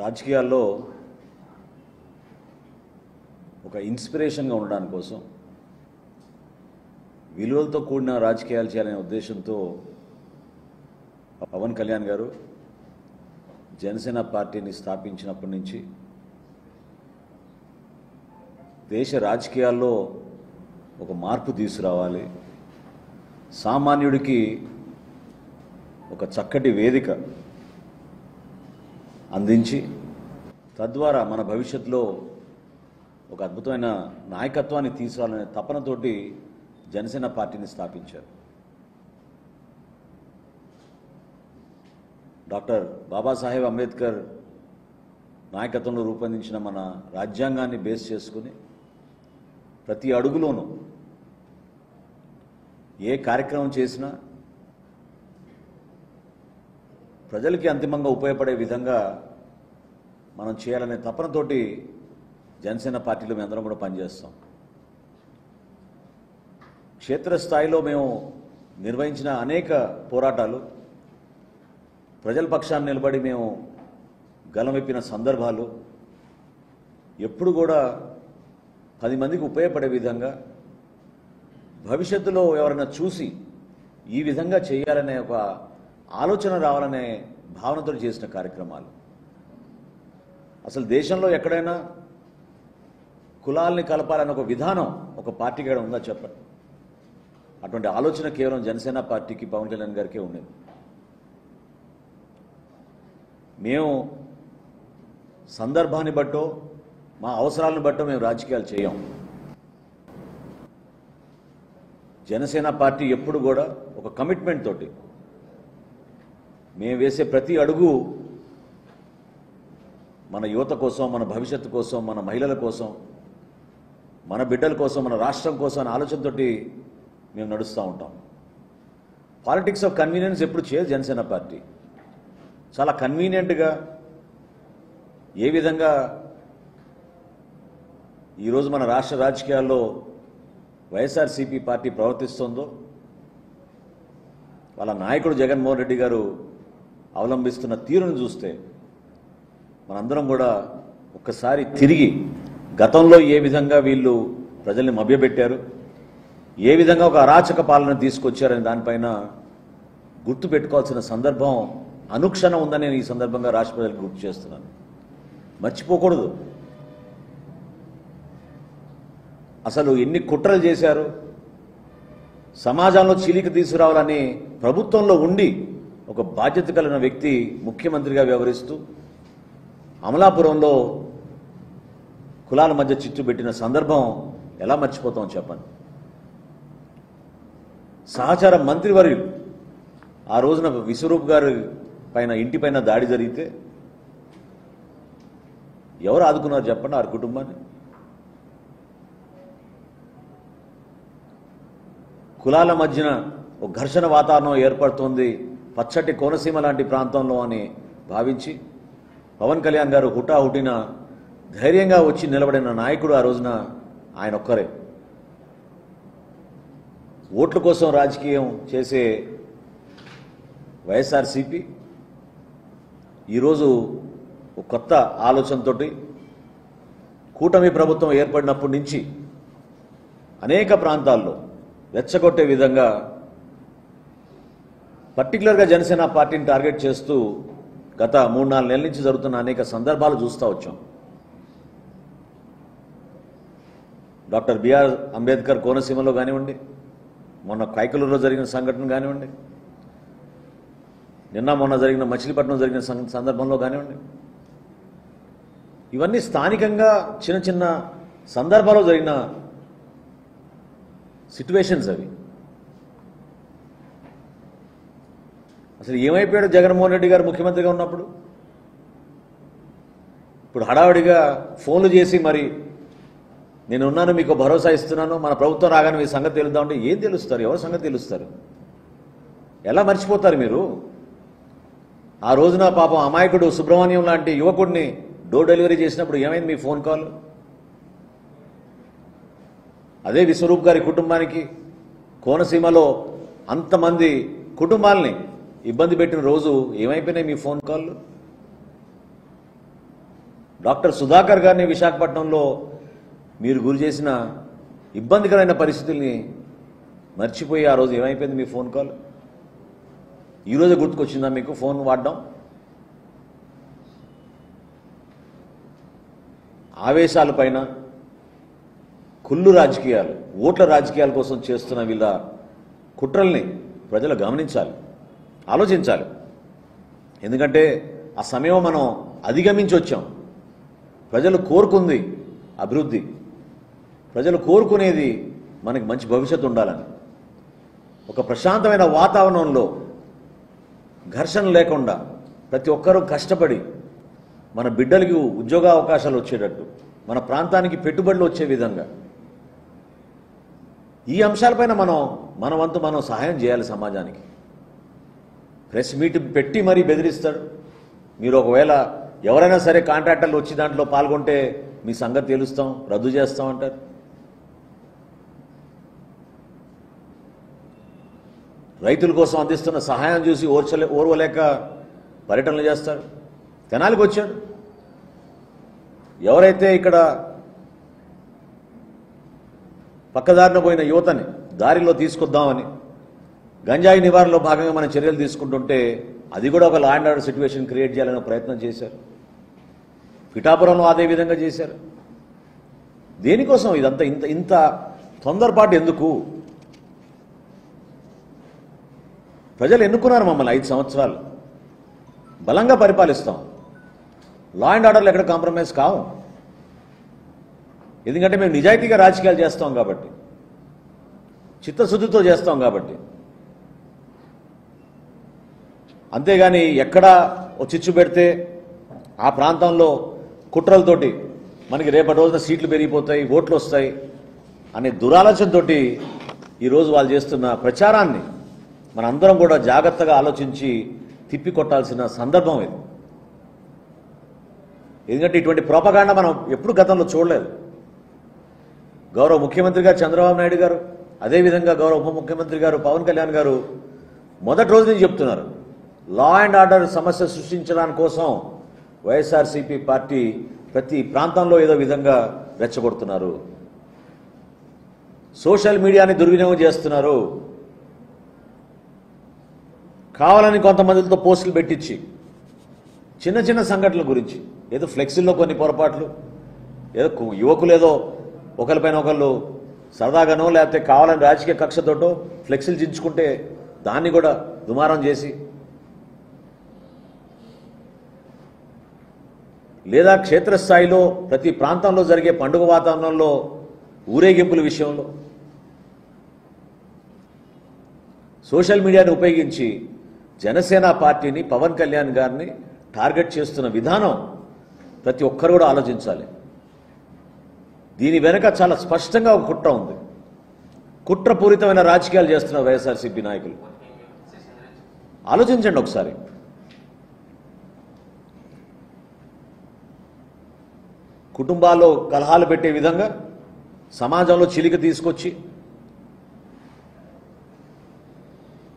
రాజకీయాల్లో ఒక ఇన్స్పిరేషన్గా ఉండడానికి కోసం విలువలతో కూడిన రాజకీయాలు చేయాలనే ఉద్దేశంతో పవన్ కళ్యాణ్ గారు జనసేన పార్టీని స్థాపించినప్పటి నుంచి దేశ రాజకీయాల్లో ఒక మార్పు తీసుకురావాలి, సామాన్యుడికి ఒక చక్కటి వేదిక అందించి తద్వారా మన భవిష్యత్తులో ఒక అద్భుతమైన నాయకత్వాన్ని తీసుకురావాలనే తపనతోటి జనసేన పార్టీని స్థాపించారు. డాక్టర్ బాబాసాహెబ్ అంబేద్కర్ నాయకత్వంలో రూపొందించిన మన రాజ్యాంగాన్ని బేస్ చేసుకుని ప్రతి అడుగులోనూ ఏ కార్యక్రమం చేసినా ప్రజలకి అంతిమంగా ఉపయోగపడే విధంగా మనం చేయాలనే తపనతోటి జనసేన పార్టీలో మేము అందరం కూడా పనిచేస్తాం. క్షేత్రస్థాయిలో మేము నిర్వహించిన అనేక పోరాటాలు, ప్రజల పక్షాన్ని నిలబడి మేము గలమెప్పిన సందర్భాలు ఎప్పుడు కూడా 10 మందికి ఉపయోగపడే విధంగా, భవిష్యత్తులో ఎవరైనా చూసి ఈ విధంగా చేయాలనే ఒక ఆలోచన రావాలనే భావనతో చేసిన కార్యక్రమాలు. అసలు దేశంలో ఎక్కడైనా కులాల్ని కలపాలనే ఒక విధానం ఒక పార్టీకి కూడా ఉందా చెప్పండి. అటువంటి ఆలోచన కేవలం జనసేన పార్టీకి, పవన్ కళ్యాణ్ గారికే ఉండేది. మేము సందర్భాన్ని బట్టో మా అవసరాలను బట్టో మేము రాజకీయాలు చేయం. జనసేన పార్టీ ఎప్పుడు కూడా ఒక కమిట్మెంట్ తోటి మేము వేసే ప్రతి అడుగు మన యువత కోసం, మన భవిష్యత్తు కోసం, మన మహిళల కోసం, మన బిడ్డల కోసం, మన రాష్ట్రం కోసం అనే ఆలోచనతోటి మేము నడుస్తూ ఉంటాం. పాలిటిక్స్ ఆఫ్ కన్వీనియన్స్ ఎప్పుడు చేయదు జనసేన పార్టీ. చాలా కన్వీనియంట్గా ఏ విధంగా ఈరోజు మన రాష్ట్ర రాజకీయాల్లో వైఎస్ఆర్సీపీ పార్టీ ప్రవర్తిస్తుందో, వాళ్ళ నాయకుడు జగన్మోహన్ రెడ్డి గారు అవలంబిస్తున్న తీరును చూస్తే మనందరం కూడా ఒక్కసారి తిరిగి గతంలో ఏ విధంగా వీళ్ళు ప్రజల్ని మభ్యపెట్టారు, ఏ విధంగా ఒక అరాచక పాలన తీసుకొచ్చారనే దానిపైన గుర్తు పెట్టుకోవాల్సిన సందర్భం అనుక్షణం ఉందని నేను ఈ సందర్భంగా రాష్ట్ర ప్రజలకు గుర్తు చేస్తున్నాను. మర్చిపోకూడదు. అసలు ఎన్ని కుట్రలు చేశారు, సమాజంలో చీలిక తీసుకురావాలని ప్రభుత్వంలో ఉండి ఒక బాధ్యత కలిగిన వ్యక్తి ముఖ్యమంత్రిగా వ్యవహరిస్తూ అమలాపురంలో కులాల మధ్య చిచ్చు పెట్టిన సందర్భం ఎలా మర్చిపోతాం చెప్పండి. సహచార మంత్రివర్యులు ఆ రోజున విశ్వరూప్ గారి పైన, ఇంటిపైన దాడి జరిగితే ఎవరు ఆదుకున్నారు చెప్పండి ఆ కుటుంబాన్ని? కులాల మధ్యన ఒక ఘర్షణ వాతావరణం ఏర్పడుతోంది పచ్చటి కోనసీమ లాంటి ప్రాంతంలో అని భావించి పవన్ కళ్యాణ్ గారు హుటాహుటిన ధైర్యంగా వచ్చి నిలబడిన నాయకుడు ఆ రోజున ఆయన ఒక్కరే. ఓట్ల కోసం రాజకీయం చేసే వైఎస్ఆర్సీపీ ఈరోజు ఒక కొత్త ఆలోచనతో కూటమి ప్రభుత్వం ఏర్పడినప్పటి నుంచి అనేక ప్రాంతాల్లో రెచ్చగొట్టే విధంగా పర్టికులర్గా జనసేన పార్టీని టార్గెట్ చేస్తూ గత 3-4 నెలల నుంచి జరుగుతున్న అనేక సందర్భాలు చూస్తూ వచ్చాం. డాక్టర్ బిఆర్ అంబేద్కర్ కోనసీమలో కానివ్వండి, మొన్న కైకలూరులో జరిగిన సంఘటన కానివ్వండి, మొన్న జరిగిన మచిలీపట్నం జరిగిన సందర్భంలో కానివ్వండి, ఇవన్నీ స్థానికంగా చిన్న చిన్న సందర్భాల్లో జరిగిన సిట్యువేషన్స్. అవి అసలు ఏమైపోయాడు జగన్మోహన్ రెడ్డి గారు ముఖ్యమంత్రిగా ఉన్నప్పుడు? ఇప్పుడు హడావుడిగా ఫోన్లు చేసి మరి నేనున్నాను, మీకు భరోసా ఇస్తున్నాను, మన ప్రభుత్వం రాగానే మీ సంగతి తెలుద్దామంటే ఏం తెలుస్తారు? ఎవరి సంగతి తెలుస్తారు? ఎలా మర్చిపోతారు మీరు? ఆ రోజున పాపం అమాయకుడు సుబ్రహ్మణ్యం లాంటి యువకుడిని డోర్ డెలివరీ చేసినప్పుడు ఏమైంది మీ ఫోన్ కాల్? అదే విశ్వరూప్ గారి కుటుంబానికి కోనసీమలో అంతమంది కుటుంబాలని ఇబ్బంది పెట్టిన రోజు ఏమైపోయినాయి మీ ఫోన్ కాల్లు? డాక్టర్ సుధాకర్ గారిని విశాఖపట్నంలో మీరు గురి చేసిన ఇబ్బందికరమైన పరిస్థితుల్ని మర్చిపోయి ఆ రోజు ఏమైపోయింది మీ ఫోన్ కాల్? ఈరోజే గుర్తుకొచ్చిందా మీకు ఫోన్ వాడడం? ఆవేశాలపైన కుళ్ళు రాజకీయాలు, ఓట్ల రాజకీయాల కోసం చేస్తున్న వీళ్ళ కుట్రల్ని ప్రజలు గమనించాలి, ఆలోచించాలి. ఎందుకంటే ఆ సమయం మనం అధిగమించి వచ్చాం. ప్రజలు కోరుకుంది అభివృద్ధి, ప్రజలు కోరుకునేది మనకి మంచి భవిష్యత్తు ఉండాలని. ఒక ప్రశాంతమైన వాతావరణంలో ఘర్షణ లేకుండా ప్రతి ఒక్కరూ కష్టపడి మన బిడ్డలకి ఉద్యోగ అవకాశాలు వచ్చేటట్టు, మన ప్రాంతానికి పెట్టుబడులు వచ్చే విధంగా ఈ అంశాలపైన మన వంతు మనం సహాయం చేయాలి సమాజానికి. ప్రెస్ మీట్ పెట్టి మరీ బెదిరిస్తాడు. మీరు ఒకవేళ ఎవరైనా సరే కాంట్రాక్టర్లు వచ్చి దాంట్లో పాల్గొంటే మీ సంగతి తెలుస్తాం, రద్దు చేస్తాం అంటారు. రైతుల కోసం అందిస్తున్న సహాయం చూసి ఓర్వలేక పర్యటనలు చేస్తారు. తెనాలికి వచ్చాడు. ఎవరైతే ఇక్కడ పక్కదారిన పోయిన యువతని దారిలో తీసుకొద్దామని గంజాయి నివారణలో భాగంగా మనం చర్యలు తీసుకుంటుంటే అది కూడా ఒక law and order situation create చేయాలనే ప్రయత్నం చేశారు. పిఠాపురంలో అదే విధంగా చేశారు. దేనికోసం ఇదంతా? ఇంత తొందరపాటు ఎందుకు? ప్రజలు ఎన్నుకున్నారు మమ్మల్ని 5 సంవత్సరాలు. బలంగా పరిపాలిస్తాం. లా అండ్ ఆర్డర్లు ఎక్కడ కాంప్రమైజ్ కావు. ఎందుకంటే మేము నిజాయితీగా రాజకీయాలు చేస్తాం కాబట్టి, చిత్తశుద్ధితో చేస్తాం కాబట్టి. అంతేగాని ఎక్కడ చిచ్చు పెడితే ఆ ప్రాంతంలో కుట్రలతోటి మనకి రేపటి రోజున సీట్లు పెరిగిపోతాయి, ఓట్లు వస్తాయి అనే దురాలోచనతో ఈరోజు వాళ్ళు చేస్తున్న ప్రచారాన్ని మనందరం కూడా జాగ్రత్తగా ఆలోచించి తిప్పికొట్టాల్సిన సందర్భం ఇది. ఎందుకంటే ఇటువంటి ప్రోపగాండా మనం ఎప్పుడు గతంలో చూడలేదు. గౌరవ ముఖ్యమంత్రి గారు చంద్రబాబు నాయుడు గారు, అదేవిధంగా గౌరవ ఉప ముఖ్యమంత్రి గారు పవన్ కళ్యాణ్ గారు మొదటి రోజు నుంచి చెప్తున్నారు, లా అండ్ ఆర్డర్ సమస్య సృష్టించడానికి కోసం వైఎస్ఆర్సీపీ పార్టీ ప్రతి ప్రాంతంలో ఏదో విధంగా రెచ్చగొడుతున్నారు, సోషల్ మీడియాని దుర్వినియోగం చేస్తున్నారు, కావాలని కొంతమందితో పోస్టులు పెట్టించి చిన్న చిన్న సంఘటనల గురించి, ఏదో ఫ్లెక్సీల్లో కొన్ని పొరపాట్లు, ఏదో యువకులు ఏదో ఒకరిపైన ఒకళ్ళు సరదాగానో లేకపోతే కావాలని రాజకీయ కక్షతోటో ఫ్లెక్సీలు చించుకుంటే దాన్ని కూడా దుమారం చేసి, లేదా క్షేత్రస్థాయిలో ప్రతి ప్రాంతంలో జరిగే పండుగ వాతావరణంలో ఊరేగింపుల విషయంలో సోషల్ మీడియాను ఉపయోగించి జనసేన పార్టీని, పవన్ కళ్యాణ్ గారిని టార్గెట్ చేస్తున్న విధానం ప్రతి ఒక్కరు కూడా ఆలోచించాలి. దీని వెనక చాలా స్పష్టంగా ఒక కుట్ర ఉంది. కుట్రపూరితమైన రాజకీయాలు చేస్తున్న వైఎస్ఆర్సీపీ నాయకులు ఆలోచించండి ఒకసారి. కుటుంబాల్లో కలహాలు పెట్టే విధంగా సమాజంలో చిలిక తీసుకొచ్చి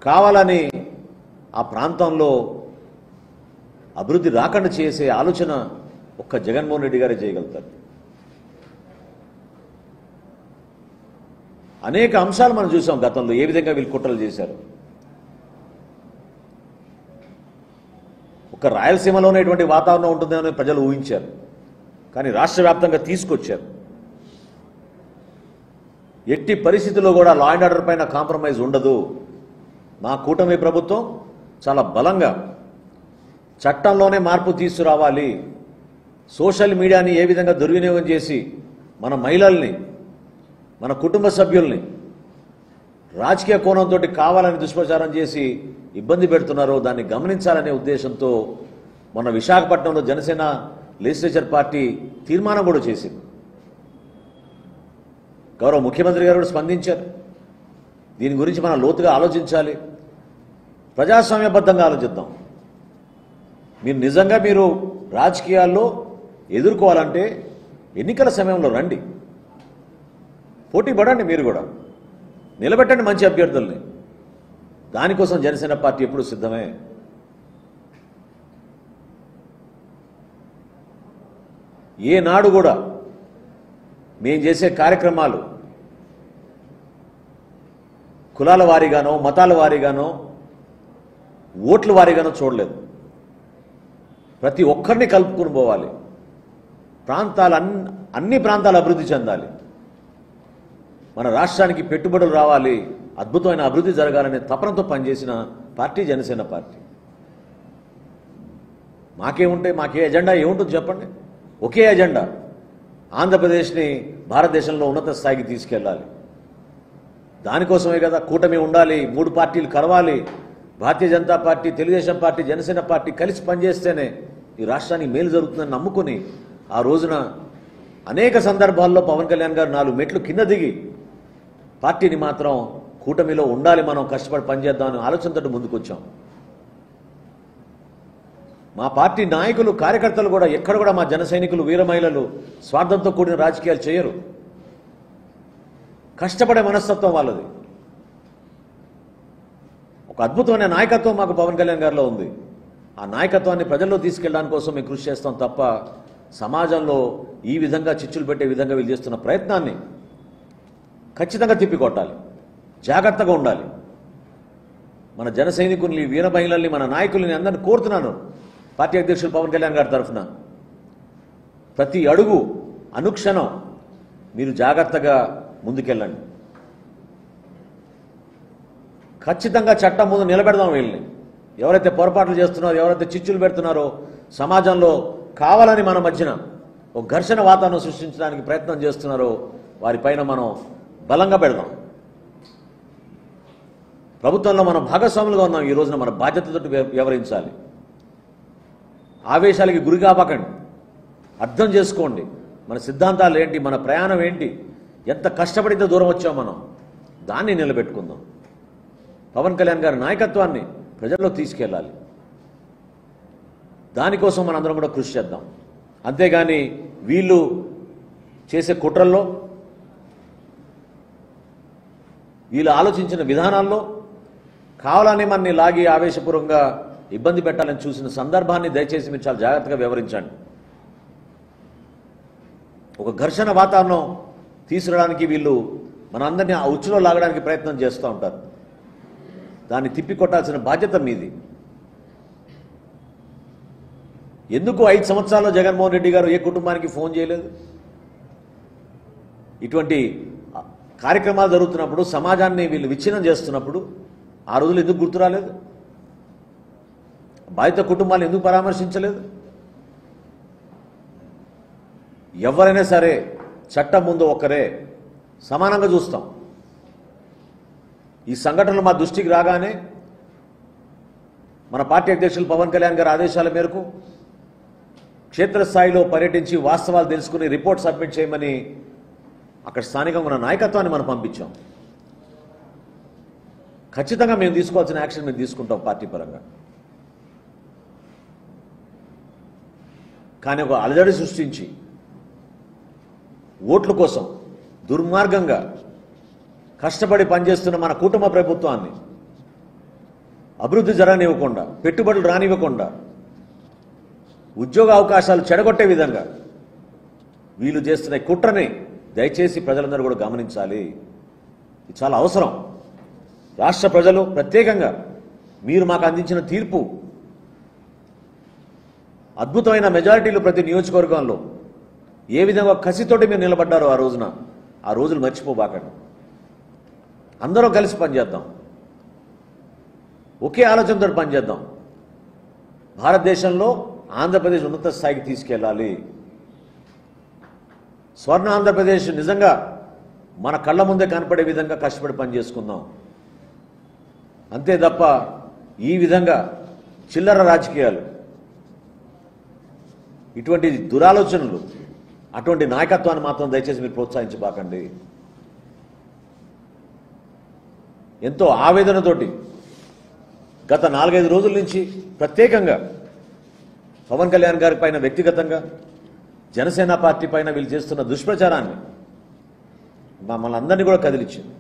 కావాలని ఆ ప్రాంతంలో అభివృద్ధి రాకుండా చేసే ఆలోచన ఒక్క జగన్మోహన్ రెడ్డి గారే చేయగలుగుతారు. అనేక అంశాలు మనం చూసాం గతంలో ఏ విధంగా వీళ్ళు కుట్రలు చేశారు. ఒక రాయలసీమలోనే ఇటువంటి వాతావరణం ఉంటుందని ప్రజలు ఊహించారు, కానీ రాష్ట్ర వ్యాప్తంగా తీసుకొచ్చారు. ఎట్టి పరిస్థితుల్లో కూడా లా అండ్ ఆర్డర్ పైన కాంప్రమైజ్ ఉండదు. మా కూటమి ప్రభుత్వం చాలా బలంగా చట్టంలోనే మార్పు తీసుకురావాలి. సోషల్ మీడియాని ఏ విధంగా దుర్వినియోగం చేసి మన మహిళల్ని, మన కుటుంబ సభ్యుల్ని రాజకీయ కోణంతో కావాలని దుష్ప్రచారం చేసి ఇబ్బంది పెడుతున్నారో దాన్ని గమనించాలనే ఉద్దేశంతో మొన్న విశాఖపట్నంలో జనసేన లెజిస్లేచర్ పార్టీ తీర్మానం కూడా చేసింది. గౌరవ ముఖ్యమంత్రి గారు కూడా స్పందించారు. దీని గురించి మనం లోతుగా ఆలోచించాలి, ప్రజాస్వామ్యబద్ధంగా ఆలోచిద్దాం. మీరు నిజంగా రాజకీయాల్లో ఎదుర్కోవాలంటే ఎన్నికల సమయంలో రండి, పోటీ పడండి, మీరు కూడా నిలబెట్టండి మంచి అభ్యర్థుల్ని. దానికోసం జనసేన పార్టీ ఎప్పుడు సిద్ధమే. ఏనాడు కూడా మేము చేసే కార్యక్రమాలు కులాల వారీగానో మతాల వారీగానో ఓట్ల వారీగానో చూడలేదు. ప్రతి ఒక్కరిని కలుపుకుని పోవాలి. అన్ని ప్రాంతాలు అభివృద్ధి చెందాలి. మన రాష్ట్రానికి పెట్టుబడులు రావాలి, అద్భుతమైన అభివృద్ధి జరగాలనే తపనతో పనిచేసిన పార్టీ జనసేన పార్టీ. మాకే ఎజెండా ఏముంటుంది చెప్పండి? ఒకే ఎజెండా, ఆంధ్రప్రదేశ్ని భారతదేశంలో ఉన్నత స్థాయికి తీసుకెళ్ళాలి. దానికోసమే కదా కూటమి ఉండాలి, 3 పార్టీలు కలవాలి. Bharatiya Janata party, Telugu Desam party, Janasena party కలిసి పనిచేస్తేనే ఈ రాష్ట్రానికి మేలు జరుగుతుందని నమ్ముకుని ఆ రోజున అనేక సందర్భాల్లో పవన్ కళ్యాణ్ గారు 4 మెట్లు కింద దిగి పార్టీని మాత్రం కూటమిలో ఉండాలి, మనం కష్టపడి పనిచేద్దామని ఆలోచనతో ముందుకొచ్చాం. మా పార్టీ నాయకులు కార్యకర్తలు కూడా ఎక్కడ కూడా మా జన సైనికులు వీర మహిళలు స్వార్థంతో కూడిన రాజకీయాలు చేయరు. కష్టపడే మనస్తత్వం వాళ్ళది. ఒక అద్భుతమైన నాయకత్వం మాకు పవన్ కళ్యాణ్ గారిలో ఉంది. ఆ నాయకత్వాన్ని ప్రజల్లో తీసుకెళ్ళడానికి కోసం మేము కృషి చేస్తాం తప్ప సమాజంలో ఈ విధంగా చిచ్చులు పెట్టే విధంగా వీళ్ళు చేస్తున్న ప్రయత్నాన్ని ఖచ్చితంగా తిప్పికొట్టాలి. జాగ్రత్తగా ఉండాలి. మన జన సైనికుల్ని, వీర మహిళల్ని, మన నాయకుల్ని అందరిని కోరుతున్నాను పార్టీ అధ్యక్షులు పవన్ కళ్యాణ్ గారి తరఫున, ప్రతి అడుగు అనుక్షణం మీరు జాగ్రత్తగా ముందుకెళ్ళండి. ఖచ్చితంగా చట్టం ముందు నిలబెడదాం వీళ్ళని. ఎవరైతే పొరపాట్లు చేస్తున్నారో, ఎవరైతే చిచ్చులు పెడుతున్నారో, సమాజంలో కావాలని మన మధ్యన ఒక ఘర్షణ వాతావరణం సృష్టించడానికి ప్రయత్నం చేస్తున్నారో వారిపైన మనం బలంగా పెడదాం. ప్రభుత్వంలో మనం భాగస్వాములుగా ఉన్నాం. ఈ రోజున మన బాధ్యతతో వ్యవహరించాలి. ఆవేశాలకి గురి కాపాకండి. అర్థం చేసుకోండి మన సిద్ధాంతాలు ఏంటి, మన ప్రయాణం ఏంటి, ఎంత కష్టపడితే దూరం వచ్చామో మనం దాన్ని నిలబెట్టుకుందాం. పవన్ కళ్యాణ్ గారి నాయకత్వాన్ని ప్రజల్లో తీసుకెళ్ళాలి. దానికోసం మనందరం కూడా కృషి చేద్దాం. అంతేగాని వీళ్ళు చేసే కుట్రల్లో, వీళ్ళు ఆలోచించిన విధానాల్లో కావాలని మనని లాగి ఆవేశపూర్వకంగా ఇబ్బంది పెట్టాలని చూసిన సందర్భాన్ని దయచేసి మీరు చాలా జాగ్రత్తగా వ్యవహరించండి. ఒక ఘర్షణ వాతావరణం తీసుకురావడానికి వీళ్ళు మనందరినీ ఆ ఉచ్చులో లాగడానికి ప్రయత్నం చేస్తూ ఉంటారు. దాన్ని తిప్పికొట్టాల్సిన బాధ్యత మీది. ఎందుకు 5 సంవత్సరాల్లో జగన్మోహన్ రెడ్డి గారు ఏ కుటుంబానికి ఫోన్ చేయలేదు? ఇటువంటి కార్యక్రమాలు జరుగుతున్నప్పుడు, సమాజాన్ని వీళ్ళు విచ్ఛిన్నం చేస్తున్నప్పుడు ఆ రోజులు ఎందుకు గుర్తు రాలేదు? బాధిత కుటుంబాలు ఎందుకు పరామర్శించలేదు? ఎవరైనా సరే చట్టం ముందు ఒక్కరే సమానంగా చూస్తాం. ఈ సంఘటనలు మా దృష్టికి రాగానే మన పార్టీ అధ్యక్షులు పవన్ కళ్యాణ్ గారి ఆదేశాల మేరకు క్షేత్రస్థాయిలో పర్యటించి వాస్తవాలు తెలుసుకుని రిపోర్ట్ సబ్మిట్ చేయమని అక్కడ స్థానికంగా ఉన్న నాయకత్వాన్ని మనం పంపించాం. ఖచ్చితంగా మేము తీసుకోవాల్సిన యాక్షన్ మేము తీసుకుంటాం పార్టీ పరంగా. కానీ ఒక అలజడి సృష్టించి ఓట్ల కోసం దుర్మార్గంగా కష్టపడి పనిచేస్తున్న మన కుటుంబ ప్రభుత్వాన్ని అభివృద్ధి జరగనివ్వకుండా, పెట్టుబడులు రానివ్వకుండా, ఉద్యోగ అవకాశాలు చెడగొట్టే విధంగా వీళ్ళు చేస్తున్న కుట్రని దయచేసి ప్రజలందరూ కూడా గమనించాలి. ఇది చాలా అవసరం. రాష్ట్ర ప్రజలు ప్రత్యేకంగా మీరు మాకు అందించిన తీర్పు, అద్భుతమైన మెజారిటీలు ప్రతి నియోజకవర్గంలో ఏ విధంగా కసితోటి మీరు నిలబడ్డారో ఆ రోజులు మర్చిపోబాకండి. అందరం కలిసి పనిచేద్దాం. ఒకే ఆలోచనతో పనిచేద్దాం. భారతదేశంలో ఆంధ్రప్రదేశ్ ఉన్నత స్థాయికి తీసుకెళ్ళాలి. స్వర్ణ ఆంధ్రప్రదేశ్ నిజంగా మన కళ్ళ ముందే కనపడే విధంగా కష్టపడి పనిచేసుకుందాం. అంతే తప్ప ఈ విధంగా చిల్లర రాజకీయాలు, ఇటువంటి దురాలోచనలు, అటువంటి నాయకత్వాన్ని మాత్రం దయచేసి మీరు ప్రోత్సహించబాకండి. ఎంతో ఆవేదనతోటి గత 4-5 రోజుల నుంచి ప్రత్యేకంగా పవన్ కళ్యాణ్ గారి పైన వ్యక్తిగతంగా, జనసేన పార్టీ పైన వీళ్ళు చేస్తున్న దుష్ప్రచారాన్ని మమ్మల్ని అందరినీ కూడా కదిలించింది.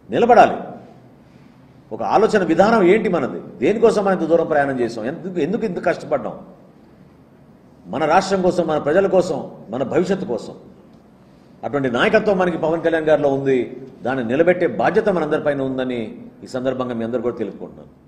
నిలబడాలి. ఒక ఆలోచన విధానం ఏంటి మనది? దేనికోసం మనం ఇంత దూరం ప్రయాణం చేసాం? ఎందుకు ఇంత కష్టపడ్డాం? మన రాష్ట్రం కోసం, మన ప్రజల కోసం, మన భవిష్యత్తు కోసం. అటువంటి నాయకత్వం మనకి పవన్ కళ్యాణ్ గారిలో ఉంది. దాన్ని నిలబెట్టే బాధ్యత మనందరిపైన ఉందని ఈ సందర్భంగా మీ అందరూ కూడా తెలుపుకుంటున్నాను.